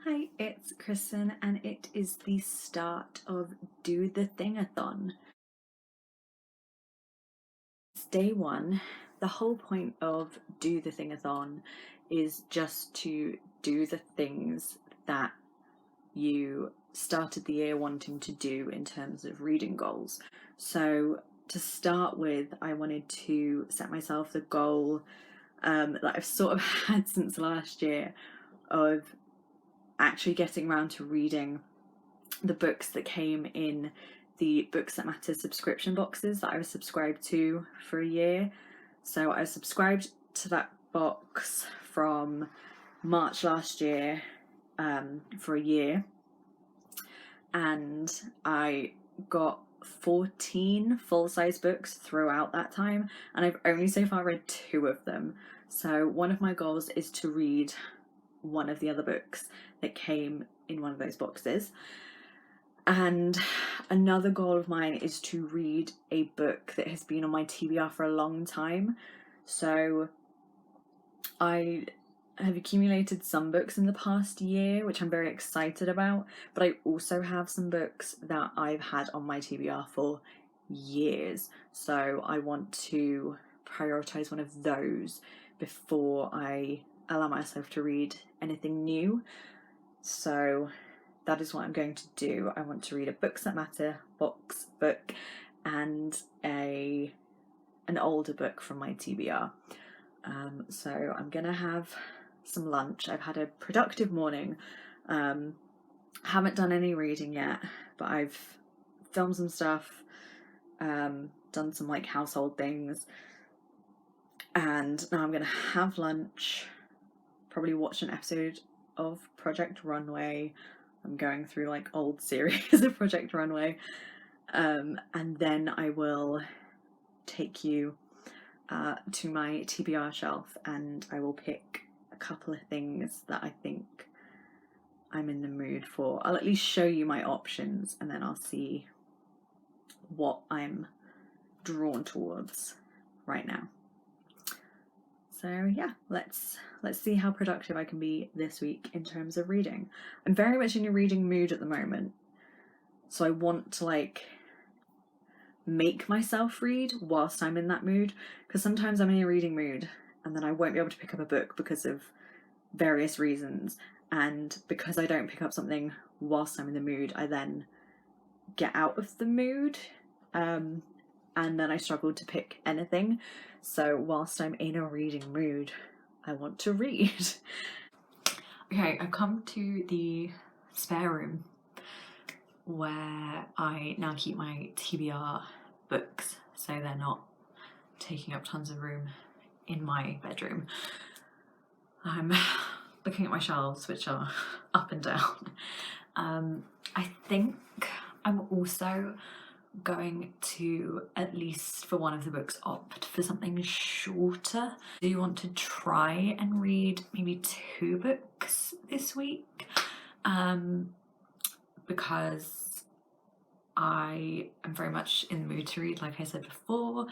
Hi, it's Kristen, and it is the start of DoTheThingAthon. It's day one. The whole point of DoTheThingAthon is just to do the things that you started the year wanting to do in terms of reading goals. So, to start with, I wanted to set myself the goal that I've sort of had since last year of actually getting around to reading the books that came in the Books That Matter subscription boxes that I was subscribed to for a year. So I was subscribed to that box from March last year for a year, and I got 14 full-size books throughout that time, and I've only so far read 2 of them. So one of my goals is to read one of the other books that came in one of those boxes. And another goal of mine is to read a book that has been on my TBR for a long time. So I have accumulated some books in the past year, which I'm very excited about, but I also have some books that I've had on my TBR for years. So I want to prioritize one of those before I allow myself to read anything new. So that is what I'm going to do. I want to read a Books That Matter box book and an older book from my TBR. So I'm gonna have some lunch. I've had a productive morning. Haven't done any reading yet, but I've filmed some stuff, done some like household things, and now I'm gonna have lunch, probably watch an episode of Project Runway. I'm going through like old series of Project Runway, and then I will take you to my TBR shelf, and I will pick a couple of things that I think I'm in the mood for. I'll at least show you my options, and then I'll see what I'm drawn towards right now. So yeah, let's see how productive I can be this week in terms of reading. I'm very much in a reading mood at the moment, so I want to like make myself read whilst I'm in that mood, because sometimes I'm in a reading mood and then I won't be able to pick up a book because of various reasons, and because I don't pick up something whilst I'm in the mood, I then get out of the mood, and then I struggle to pick anything. So whilst I'm in a reading mood, I want to read. Okay, I've come to the spare room where I now keep my TBR books, so they're not taking up tons of room in my bedroom. I'm looking at my shelves, which are up and down. I think I'm also going to, at least for one of the books, opt for something shorter. Do you want to try and read maybe 2 books this week? Because I am very much in the mood to read, like I said before,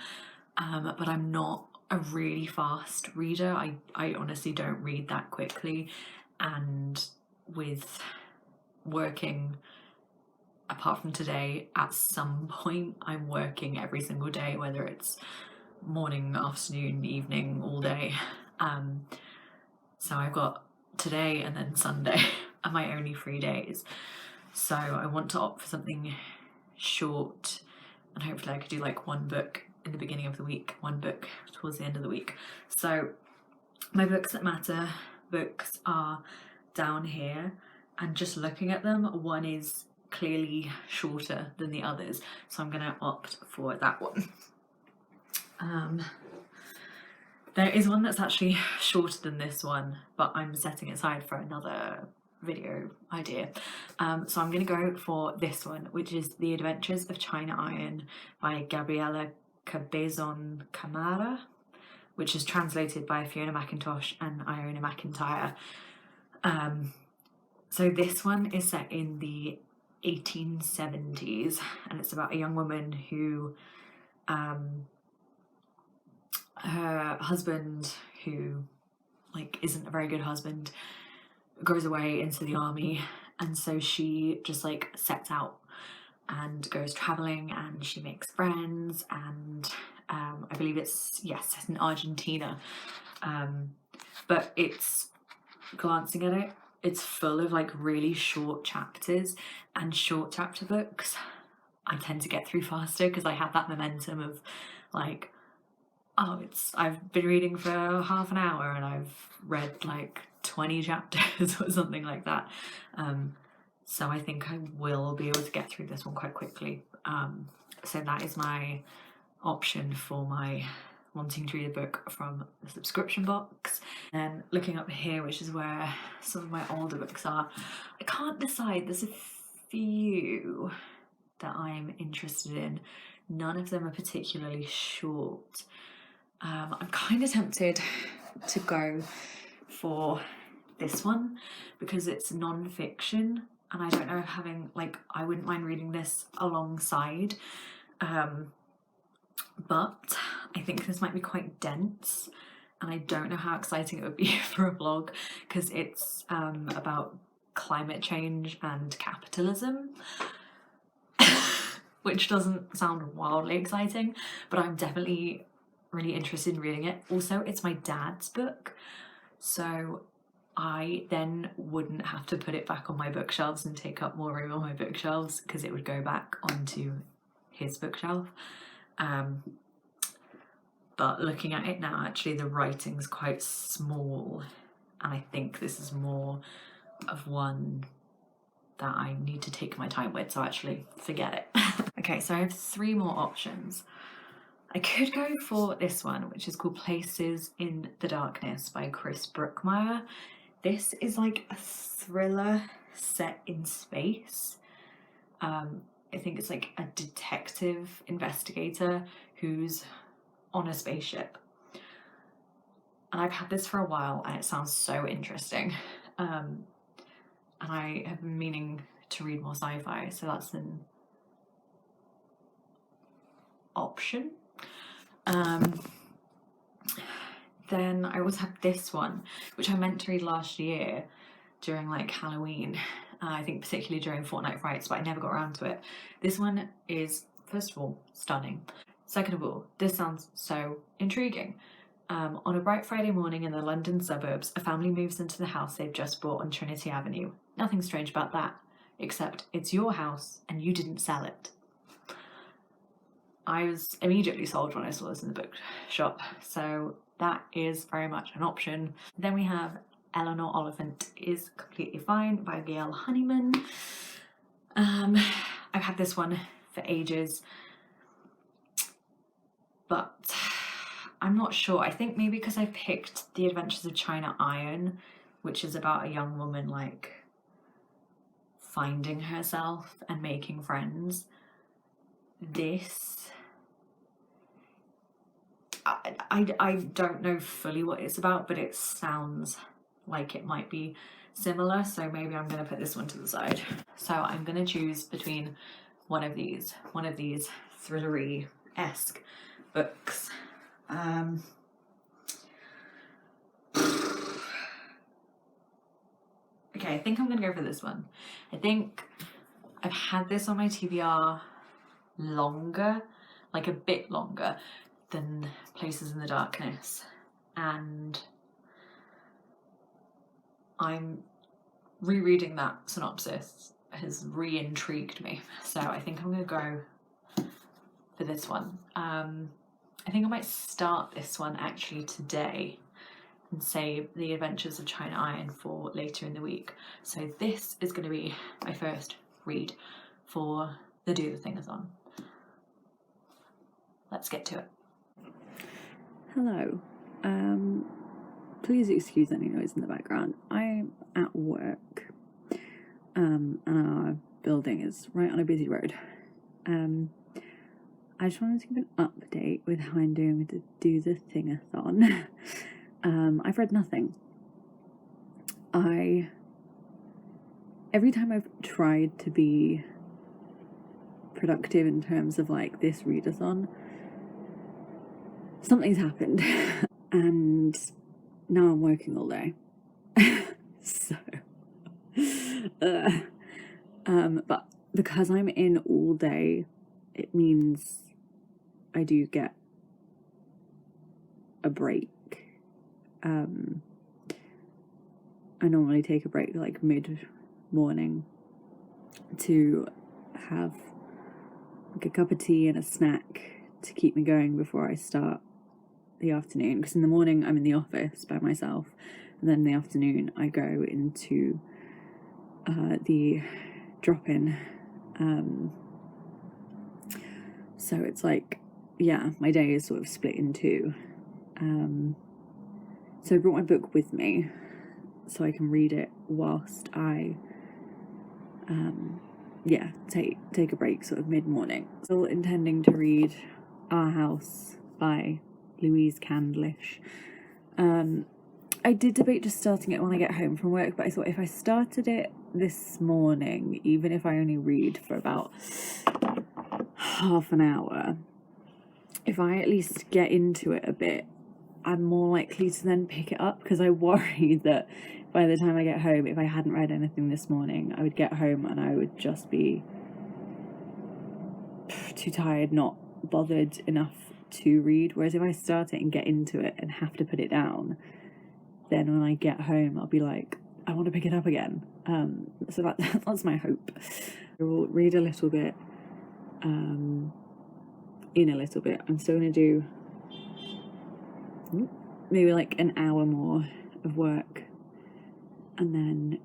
but I'm not a really fast reader. I honestly don't read that quickly, and with working, apart from today, at some point I'm working every single day, whether it's morning, afternoon, evening, all day. So I've got today and then Sunday are my only free days. So I want to opt for something short, and hopefully I could do like 1 book in the beginning of the week, 1 book towards the end of the week. So my Books That Matter books are down here, and just looking at them, one is clearly shorter than the others, so I'm gonna opt for that one. There is one that's actually shorter than this one, but I'm setting it aside for another video idea. So I'm gonna go for this one, which is The Adventures of China Iron by Gabriela Cabezon Camara, which is translated by Fiona McIntosh and Iona McIntyre. So this one is set in the 1870s, and it's about a young woman who her husband, who like isn't a very good husband, goes away into the army, and so she just like sets out and goes traveling, and she makes friends, and I believe it's, yes, it's in Argentina, but it's, glancing at it, it's full of like really short chapters, and short chapter books I tend to get through faster because I have that momentum of like, oh, I've been reading for half an hour and I've read like 20 chapters or something like that. So I think I will be able to get through this one quite quickly. So that is my option for my wanting to read a book from the subscription box. And looking up here, which is where some of my older books are, I can't decide. There's a few that I'm interested in. None of them are particularly short. I'm kind of tempted to go for this one because it's non-fiction, and I don't know if having, like, I wouldn't mind reading this alongside, but I think this might be quite dense, and I don't know how exciting it would be for a vlog because it's about climate change and capitalism, which doesn't sound wildly exciting, but I'm definitely really interested in reading it. Also, it's my dad's book, so I then wouldn't have to put it back on my bookshelves and take up more room on my bookshelves because it would go back onto his bookshelf. But looking at it now, actually the writing's quite small, and I think this is more of one that I need to take my time with, so actually forget it. Okay, so I have 3 more options. I could go for this one, which is called Places in the Darkness by Chris Brookmyre. This is like a thriller set in space. I think it's like a detective investigator who's on a spaceship. And I've had this for a while and it sounds so interesting. And I have been meaning to read more sci-fi, so that's an option. Then I also have this one, which I meant to read last year during like Halloween, I think particularly during Fortnite Frights, but I never got around to it. This one is, first of all, stunning. Second of all, this sounds so intriguing. On a bright Friday morning in the London suburbs, a family moves into the house they've just bought on Trinity Avenue. Nothing strange about that, except it's your house and you didn't sell it. I was immediately sold when I saw this in the bookshop, so that is very much an option. Then we have Eleanor Oliphant is Completely Fine by Gail Honeyman. I've had this one for ages, but I'm not sure. I think maybe because I picked The Adventures of China Iron, which is about a young woman like finding herself and making friends. This, I don't know fully what it's about, but it sounds like it might be similar, so maybe I'm going to put this one to the side. So I'm going to choose between one of these thrillery-esque books. Okay, I think I'm going to go for this one. I think I've had this on my TBR longer, like a bit longer than Places in the Darkness, and I'm rereading that synopsis has re-intrigued me, so I think I'm going to go for this one. I think I might start this one actually today and save The Adventures of China Iron for later in the week. So this is going to be my first read for the DoTheThingAthon. Let's get to it. Hello. Please excuse any noise in the background. I'm at work, and our building is right on a busy road. I just wanted to give an update with how I'm doing with the DoTheThingAthon. I've read nothing. Every time I've tried to be productive in terms of like this readathon, something's happened. And now I'm working all day. So But because I'm in all day, it means I do get a break. I normally take a break like mid-morning to have like a cup of tea and a snack to keep me going before I start the afternoon, because in the morning I'm in the office by myself, and then in the afternoon I go into the drop-in. So it's like, yeah, my day is sort of split in two. So I brought my book with me so I can read it whilst I take a break sort of mid-morning. Still intending to read Our House by Louise Candlish. I did debate just starting it when I get home from work, but I thought if I started it this morning, even if I only read for about half an hour, if I at least get into it a bit, I'm more likely to then pick it up, because I worry that by the time I get home, if I hadn't read anything this morning, I would get home and I would just be too tired, not bothered enough to read. Whereas if I start it and get into it and have to put it down, then when I get home, I'll be like, I want to pick it up again. So that's my hope. I will read a little bit, in a little bit. I'm still going to do maybe like an hour more of work, and then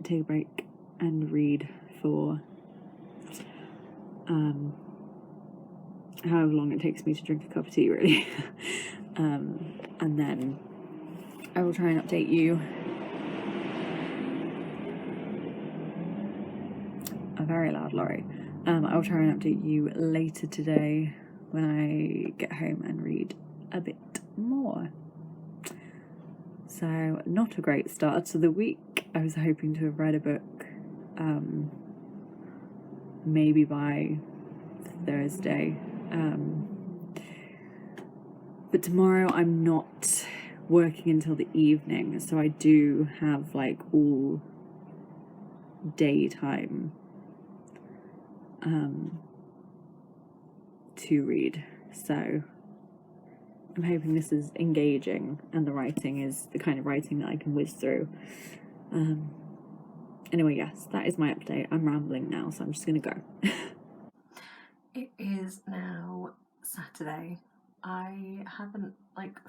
take a break and read for however long it takes me to drink a cup of tea, really. And then I will try and update you. A very loud lorry. I will try and update you later today when I get home and read a bit more. So, not a great start to the week. I was hoping to have read a book maybe by Thursday. But tomorrow I'm not working until the evening, so I do have like all daytime to read. So I'm hoping this is engaging and the writing is the kind of writing that I can whiz through. Anyway, yes, that is my update. I'm rambling now, so I'm just gonna go. It is now Saturday. I haven't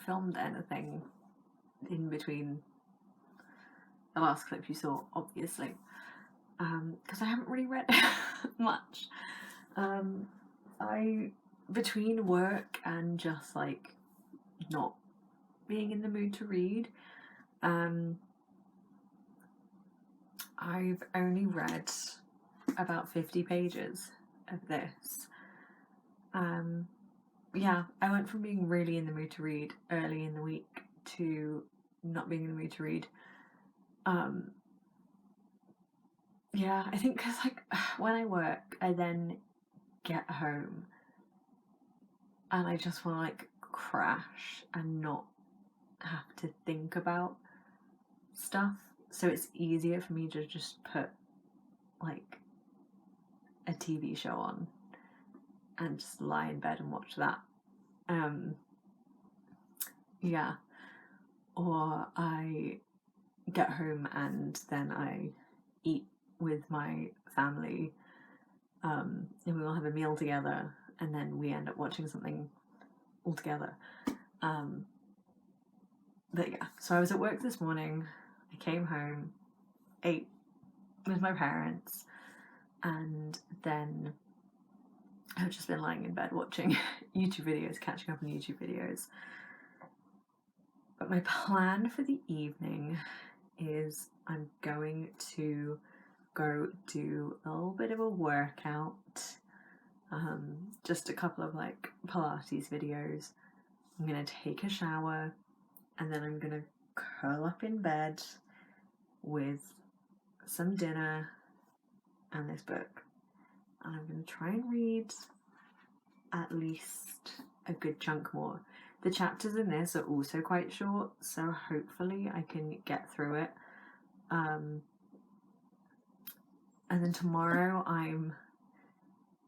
filmed anything in between the last clip you saw, obviously, because I haven't really read much. Between work and just not being in the mood to read, I've only read about 50 pages of this. Yeah, I went from being really in the mood to read early in the week to not being in the mood to read. Yeah, I think because when I work, I then get home and I just want to crash and not have to think about stuff. So it's easier for me to just put a TV show on and just lie in bed and watch that. Yeah. Or I get home and then I eat with my family, and we all have a meal together, and then we end up watching something all together. But yeah, so I was at work this morning, I came home, ate with my parents, and then I've just been lying in bed watching YouTube videos, catching up on YouTube videos. But my plan for the evening is I'm going to go do a little bit of a workout, just a couple of Pilates videos. I'm gonna take a shower, and then I'm gonna curl up in bed with some dinner and this book, and I'm gonna try and read at least a good chunk more. The chapters in this are also quite short, so hopefully I can get through it. And then tomorrow I'm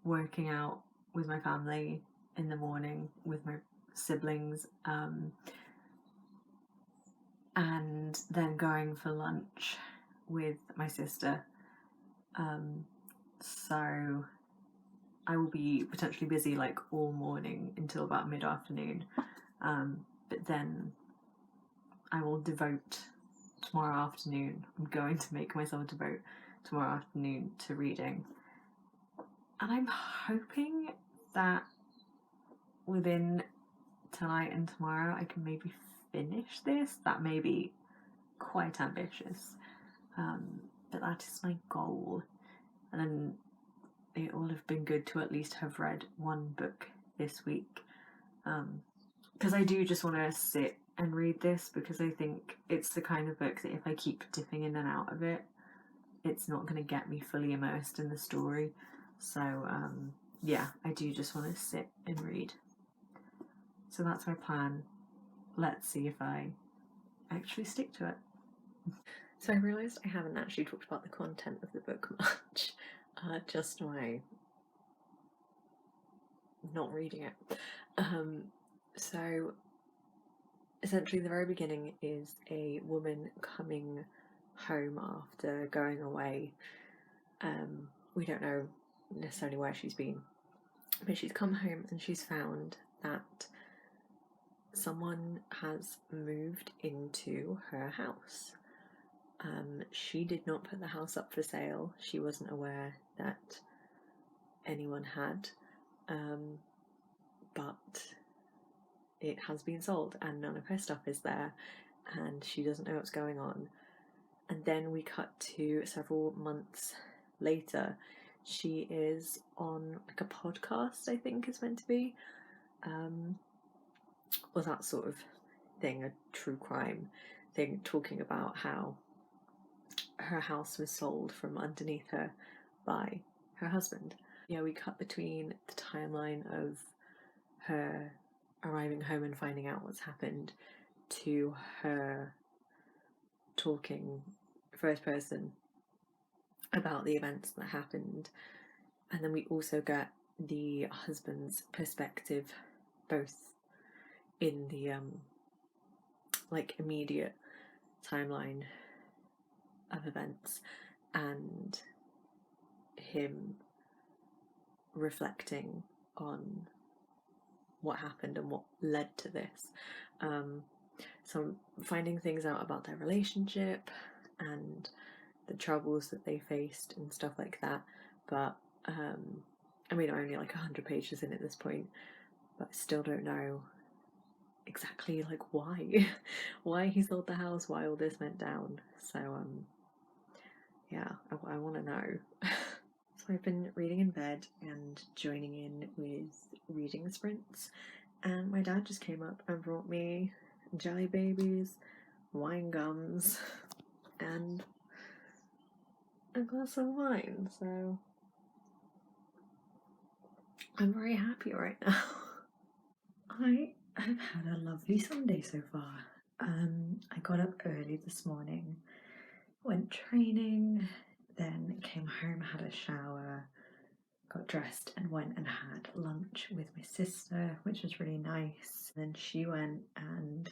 working out with my family in the morning with my siblings, and then going for lunch with my sister. So I will be potentially busy like all morning until about mid-afternoon, but then I will devote tomorrow afternoon. I'm going to make myself devote tomorrow afternoon to reading, and I'm hoping that within tonight and tomorrow I can maybe finish this. That may be quite ambitious, but that is my goal. And then it will have been good to at least have read one book this week, because I do just want to sit and read this, because I think it's the kind of book that if I keep dipping in and out of it, it's not going to get me fully immersed in the story. So yeah, I do just want to sit and read. So that's my plan. Let's see if I actually stick to it. So I realised I haven't actually talked about the content of the book much, just my not reading it. So essentially the very beginning is a woman coming home after going away. We don't know necessarily where she's been, but she's come home and she's found that someone has moved into her house. She did not put the house up for sale. She wasn't aware that anyone had, but it has been sold and none of her stuff is there, and she doesn't know what's going on. And then we cut to several months later. She is on like a podcast, I think it's meant to be, or that sort of thing, a true crime thing, talking about how her house was sold from underneath her by her husband. Yeah, we cut between the timeline of her arriving home and finding out what's happened to her talking first person about the events that happened, and then we also get the husband's perspective, both in the like immediate timeline of events and him reflecting on what happened and what led to this. So I'm finding things out about their relationship and the troubles that they faced and stuff like that. But I mean, I'm only like 100 pages in at this point, but I still don't know exactly like why he sold the house, why all this went down. So yeah, I want to know. So I've been reading in bed and joining in with reading sprints, and my dad just came up and brought me jelly babies, wine gums, and a glass of wine, so I'm very happy right now. I have had a lovely Sunday so far. I got up early this morning, went training, then came home, had a shower, got dressed and went and had lunch with my sister, which was really nice. Then she went, and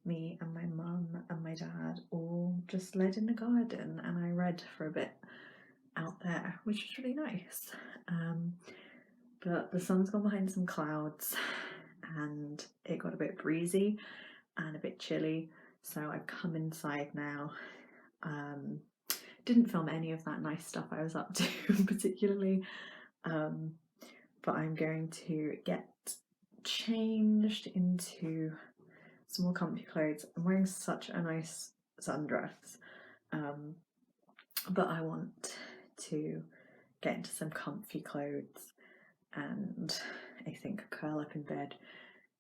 me and my mum and my dad all just led in the garden, and I read for a bit out there, which was really nice. But the sun's gone behind some clouds and it got a bit breezy and a bit chilly, so I've come inside now. Didn't film any of that nice stuff I was up to particularly, but I'm going to get changed into some more comfy clothes. I'm wearing such a nice sundress, but I want to get into some comfy clothes and I think curl up in bed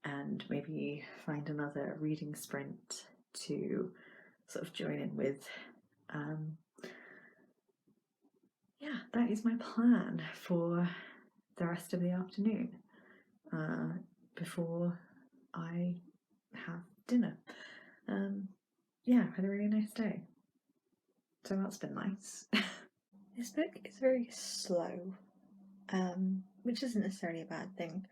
and maybe find another reading sprint to sort of join in with. Yeah, that is my plan for the rest of the afternoon before I have dinner. Yeah, I've had a really nice day, so that's been nice. This book is very slow, which isn't necessarily a bad thing.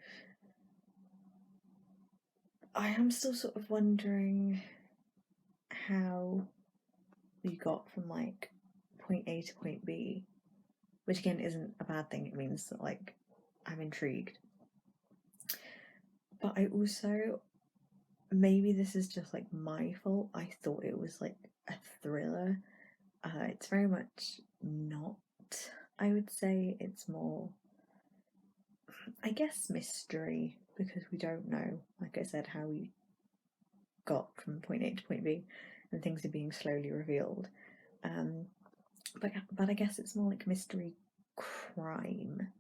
I am still sort of wondering how we got from like point A to point B, which again isn't a bad thing. It means that like I'm intrigued. But I also, maybe this is just like my fault. I thought it was like a thriller. It's very much not. I would say it's more, I guess, mystery, because we don't know, like I said, how we got from point A to point B, and things are being slowly revealed. But I guess it's more like mystery crime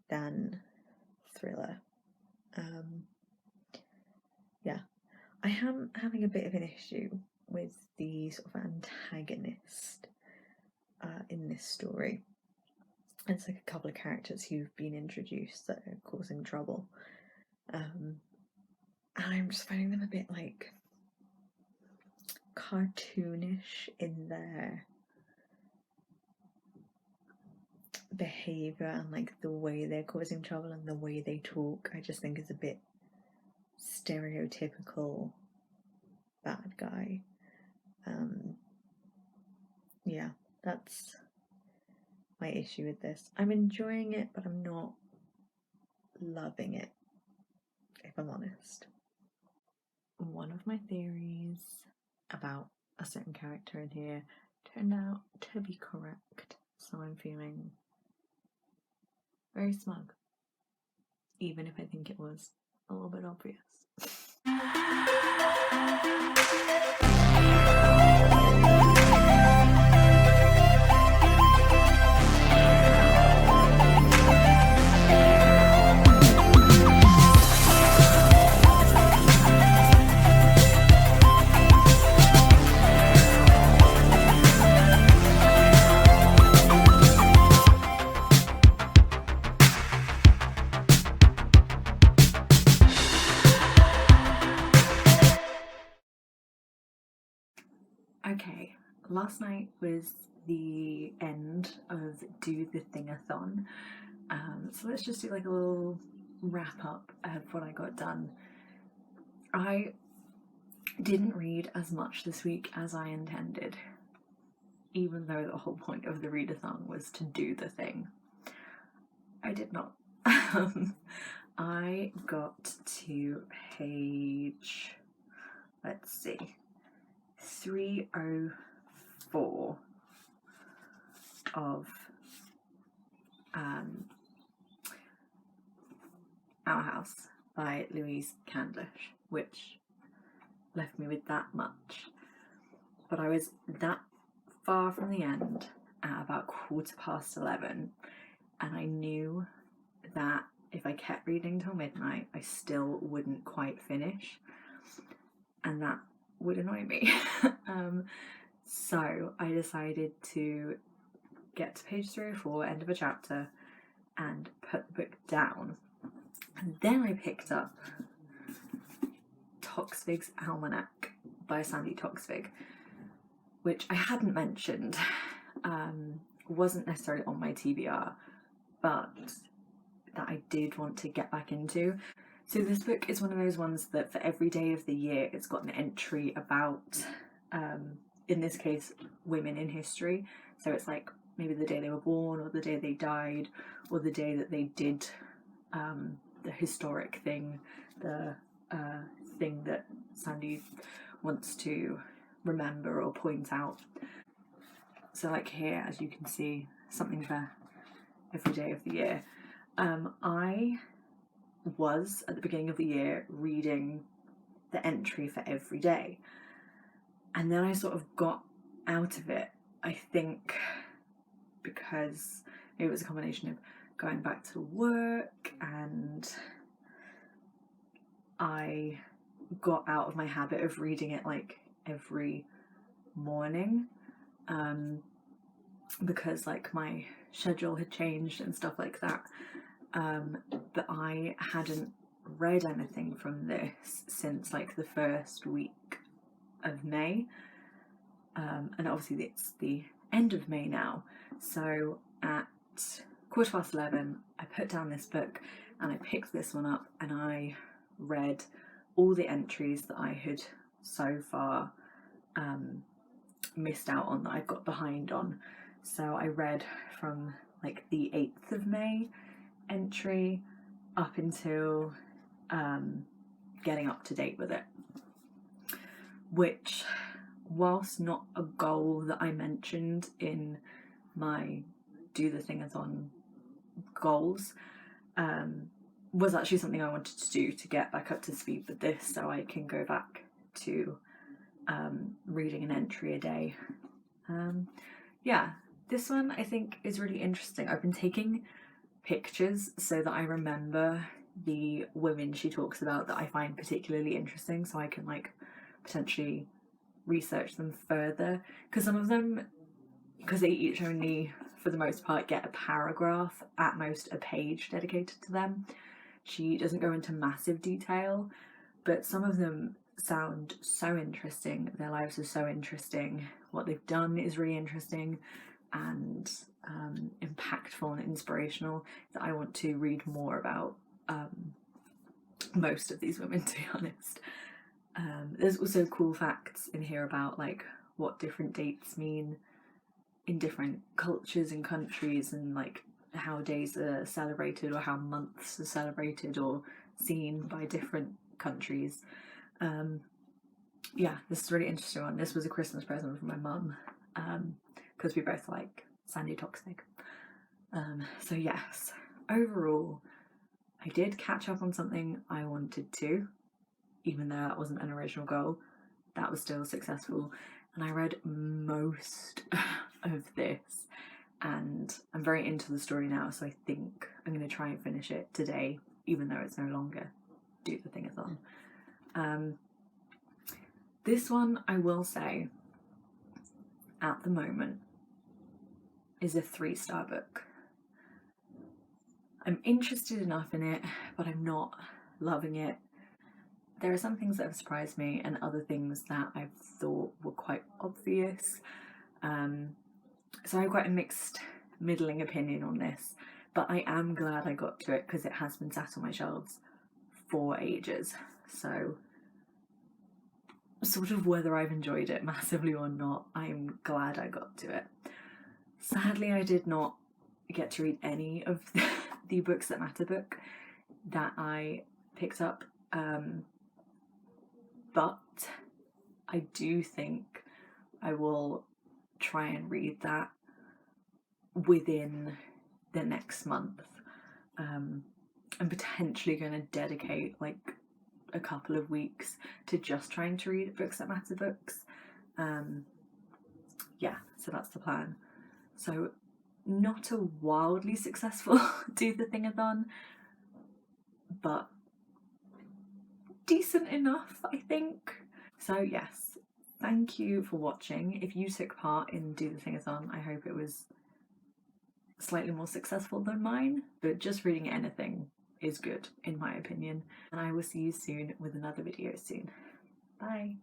than thriller. Yeah, I am having a bit of an issue with the sort of antagonist in this story. It's like a couple of characters who've been introduced that are causing trouble. And I'm just finding them a bit like cartoonish in their behavior and like the way they're causing trouble and the way they talk. I just think is a bit stereotypical bad guy. Yeah, that's my issue with this. I'm enjoying it, but I'm not loving it, if I'm honest. One of my theories about a certain character in here turned out to be correct, so I'm feeling very smug, even if I think it was a little bit obvious. Okay, last night was the end of DoTheThingAthon, so let's just do like a little wrap up of what I got done. I didn't read as much this week as I intended, even though the whole point of the readathon was to do the thing. I did not. I got to page, let's see, 304 of Our House by Louise Candlish, which left me with that much. But I was that far from the end at about 11:15, and I knew that if I kept reading till midnight, I still wouldn't quite finish, and that would annoy me. So I decided to get to page 304, end of a chapter, and put the book down. And then I picked up Toksvig's Almanac by Sandy Toksvig, which I hadn't mentioned, wasn't necessarily on my TBR, but that I did want to get back into. So this book is one of those ones that for every day of the year it's got an entry about, in this case, women in history. So it's like maybe the day they were born, or the day they died, or the day that they did the historic thing, the thing that Sandy wants to remember or point out. So like here, as you can see, something for every day of the year. I was, at the beginning of the year, reading the entry for every day, and then I sort of got out of it, I think because it was a combination of going back to work, and I got out of my habit of reading it like every morning, because like my schedule had changed and stuff like that. But I hadn't read anything from this since like the first week of May, and obviously it's the end of May now, So at 11:15, I put down this book and I picked this one up and I read all the entries that I had so far missed out on, that I've got behind on. So I read from like the 8th of May entry up until getting up to date with it, which, whilst not a goal that I mentioned in my Do the Thingathon goals, was actually something I wanted to do to get back up to speed with this, so I can go back to reading an entry a day. Yeah, this one I think is really interesting. I've been taking pictures so that I remember the women she talks about that I find particularly interesting, so I can like potentially research them further, because some of them, because they each only for the most part get a paragraph, at most a page dedicated to them, she doesn't go into massive detail, but some of them sound so interesting, their lives are so interesting, what they've done is really interesting and impactful and inspirational, that I want to read more about most of these women, to be honest. There's also cool facts in here about like what different dates mean in different cultures and countries, and like how days are celebrated or how months are celebrated or seen by different countries. Yeah, this is a really interesting one. This was a Christmas present from my mum, because we both like Sandy Toxic. So yes, overall I did catch up on something I wanted to, even though that wasn't an original goal. That was still successful, and I read most of this, and I'm very into the story now, so I think I'm going to try and finish it today, even though it's no longer Do the Thingathon. This one, I will say, at the moment, is a 3-star book. I'm interested enough in it, but I'm not loving it. There are some things that have surprised me and other things that I've thought were quite obvious. So I have quite a mixed, middling opinion on this, but I am glad I got to it because it has been sat on my shelves for ages. So sort of whether I've enjoyed it massively or not, I'm glad I got to it. Sadly, I did not get to read any of the Books That Matter book that I picked up, but I do think I will try and read that within the next month. I'm potentially going to dedicate like a couple of weeks to just trying to read Books That Matter books. Yeah, so that's the plan. So not a wildly successful Do the Thingathon, but decent enough, I think. So yes, thank you for watching. If you took part in Do the Thingathon, I hope it was slightly more successful than mine, but just reading anything is good in my opinion, and I will see you soon with another video soon. Bye.